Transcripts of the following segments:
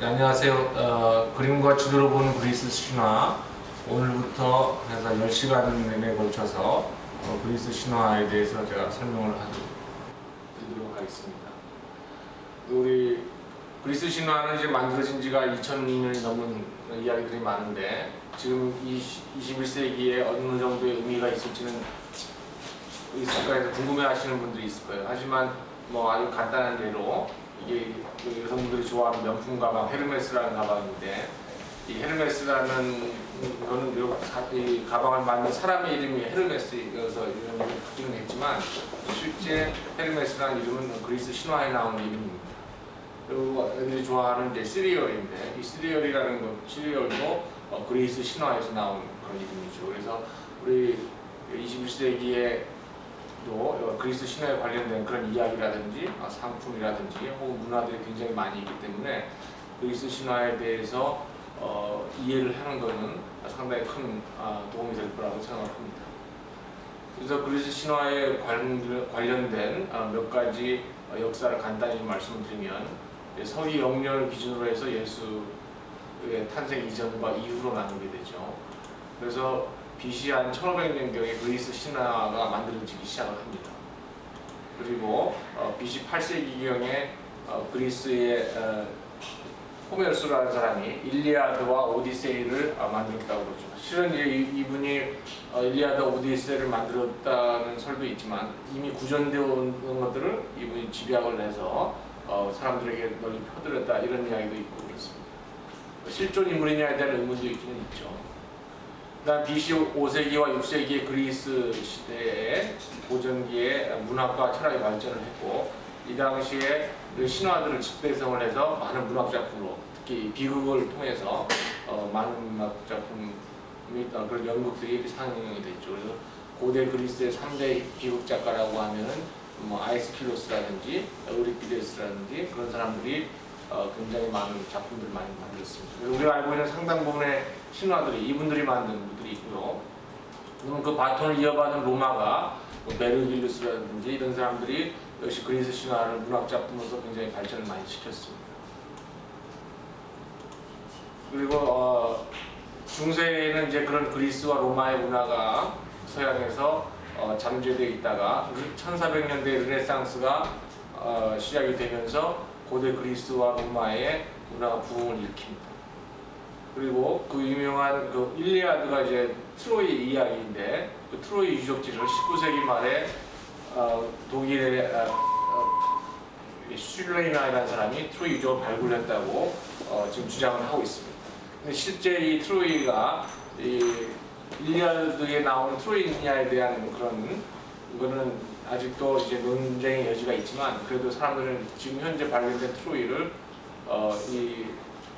네, 안녕하세요. 그림과 지도로 보는 그리스 신화. 오늘부터 해서 10시간 내내 걸쳐서 그리스 신화에 대해서 제가 설명을 드리도록 하겠습니다. 우리 그리스 신화는 이제 만들어진 지가 2000년이 넘은 이야기들이 많은데, 지금 21세기에 어느 정도의 의미가 있을지는 있을까 해서 궁금해 하시는 분들이 있을 거예요. 하지만 뭐 아주 간단한 예로, 이게 여성분들이 좋아하는 명품 가방 헤르메스라는 가방인데, 이 헤르메스라는 거는 이 가방을 만든 사람의 이름이 헤르메스여서 이런 이름이 붙기는 했지만, 실제 헤르메스라는 이름은 그리스 신화에 나오는 이름입니다. 그리고 애들이 좋아하는 이제 시리얼인데, 이 시리얼도 그리스 신화에서 나온 그런 이름이죠. 그래서 우리 21세기에 또 그리스 신화에 관련된 그런 이야기라든지 상품이라든지 혹은 문화들이 굉장히 많이 있기 때문에 그리스 신화에 대해서 이해를 하는 것은 상당히 큰 도움이 될 거라고 생각합니다. 그래서 그리스 신화에 관련된 몇 가지 역사를 간단히 말씀을 드리면, 서기 영년을 기준으로 해서 예수의 탄생 이전과 이후로 나누게 되죠. 그래서 BC 한 1500년경에 그리스 신화가 만들어지기 시작을 합니다. 그리고 BC 8세기경에 그리스의 호메로스라는 사람이 일리아드와 오디세이를 만들었다고 그러죠. 실은 이분이 일리아드와 오디세이를 만들었다는 설도 있지만, 이미 구전되어 온 것들을 이분이 집약을 해서 사람들에게 널리 퍼뜨렸다, 이런 이야기도 있고 그렇습니다. 실존 인물이냐에 대한 의문도 있기는 있죠. 그다음 BC 5세기와 6세기의 그리스 시대에 고전기에 문학과 철학이 발전을 했고, 이 당시에 그 신화들을 집대성을 해서 많은 문학 작품으로, 특히 비극을 통해서 많은 문학 작품 및 그런 연극들이 상영이 됐죠. 그래서 고대 그리스의 3대 비극 작가라고 하면은 아이스킬로스라든지 에우리피데스라든지 그런 사람들이 굉장히 많은 작품들을 많이 만들었습니다. 우리가 알고 있는 상당 부분의 신화들이 이분들이 만든 것들이 있고요. 그 바톤을 이어받은 로마가 베르길루스라든지 이런 사람들이 역시 그리스 신화를 문학 작품으로서 굉장히 발전을 많이 시켰습니다. 그리고 중세에는 이제 그런 그리스와 로마의 문화가 서양에서 잠재되어 있다가 1400년대 르네상스가 시작이 되면서 고대 그리스와 로마의 문화가 부흥을 일으킵니다. 그리고 그 유명한 그 일리아드가 이제 트로이 이야기인데, 그 트로이 유적지를 19세기 말에 독일의 슐레이나이라는 사람이 트로이 유적을 발굴했다고 지금 주장을 하고 있습니다. 근데 실제 이 트로이가 이 일리아드에 나오는 트로이냐에 대한 그런 거는 아직도 이제 논쟁의 여지가 있지만, 그래도 사람들은 지금 현재 발견된 트로이를 이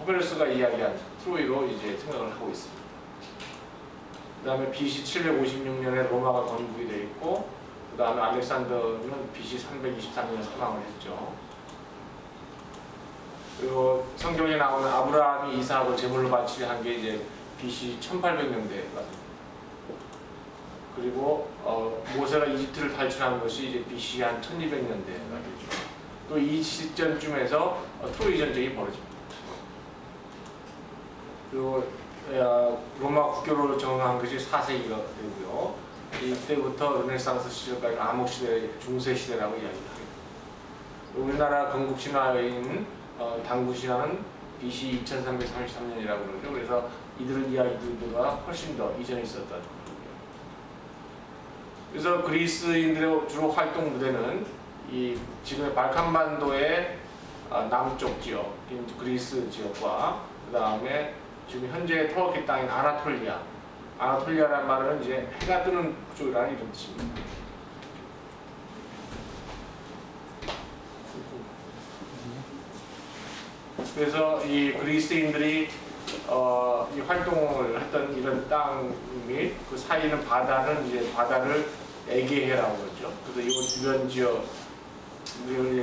호메로스가 이야기한 트로이로 이제 생각을 하고 있습니다. 그 다음에 BC 756년에 로마가 건국이 되어 있고, 그 다음에 알렉산더는 BC 323년에 사망을 했죠. 그리고 성경에 나오는 아브라함이 이삭을 제물로 바치게 한 게 이제 BC 1800년대거든요. 그리고 모세가 이집트를 탈출한 것이 이제 BC 한 1200년대가 되죠. 또 이 시점쯤에서 트로이 전쟁이 벌어집니다. 그리고 로마 국교로 정한 것이 4세기가 되고요. 이때부터 르네상스 시절까지 암흑시대, 중세시대라고 이야기합니다. 우리나라 건국신화인 당구신화는 BC 2333년이라고 그러죠. 그래서 이들 이야기들보다 훨씬 더 이전에 있었던. 그래서 그리스인들의 주로 활동 무대는 이 지금의 발칸반도의 남쪽 지역, 그리스 지역과 그 다음에 지금 현재 터키 땅인 아나톨리아라는 말은 이제 해가 뜨는 쪽이라는 이런 뜻입니다. 그래서 이 그리스인들이 이 활동을 했던 이런 땅 및 그 사이는 바다는 이제 바다를 에게해라고 그러죠. 그래서 이 주변 지역을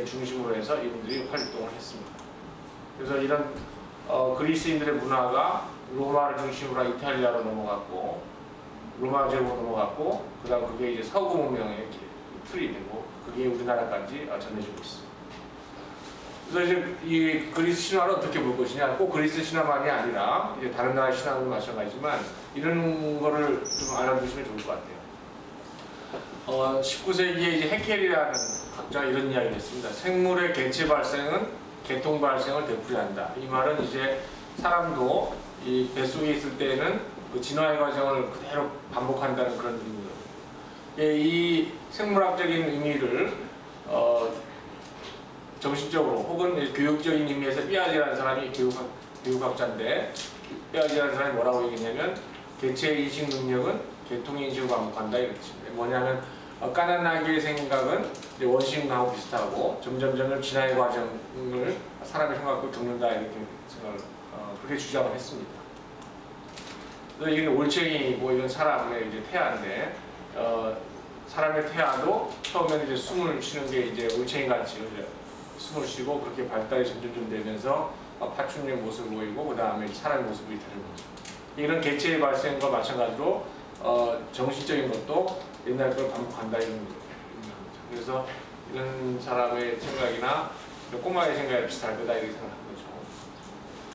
중심으로 해서 이분들이 활동을 했습니다. 그래서 이런 그리스인들의 문화가 로마를 중심으로 이탈리아로 넘어갔고, 로마 제국으로 넘어갔고, 그다음 그게 이제 서구 문명의 틀이 되고, 그게 우리나라까지 전해지고 있습니다. 그래서 이제 이 그리스 신화를 어떻게 볼 것이냐, 꼭 그리스 신화만이 아니라 이제 다른 나라 신화도 마찬가지지만 이런 거를 좀 알아두시면 좋을 것 같아요. 19세기에 이제 헤켈이라는 학자가 이런 이야기를 했습니다. 생물의 개체 발생은 개통 발생을 되풀이한다. 이 말은 이제 사람도 이 뱃속에 있을 때에는 그 진화의 과정을 그대로 반복한다는 그런 의미입니다. 이 생물학적인 의미를 정신적으로 혹은 교육적인 의미에서 삐아지라는 사람이 교육학자인데, 삐아지라는 사람이 뭐라고 얘기했냐면 개체 인식 능력은 개통의 인식을 반복한다 이랬지. 뭐냐면 까난나기의 생각은 원시인하고 비슷하고 점점점 진화의 과정을 사람의 생각을 겪는다 이렇게 생각을 그렇게 주장을 했습니다. 그래서 이게 올챙이 뭐 이런 사람의 이제 태아인데 사람의 태아도 처음에는 이제 숨을 쉬는 게 이제 올챙이 같이 숨을 쉬고 그렇게 발달이 점점 되면서 파충류의 모습을 보이고 그 다음에 사람의 모습이 되는 거죠. 이런 개체의 발생과 마찬가지로 정신적인 것도 옛날 걸 반복한다 이런 겁니다. 그래서 이런 사람의 생각이나 꼬마의 생각이 비슷할 거다 이렇게 생각한 거죠.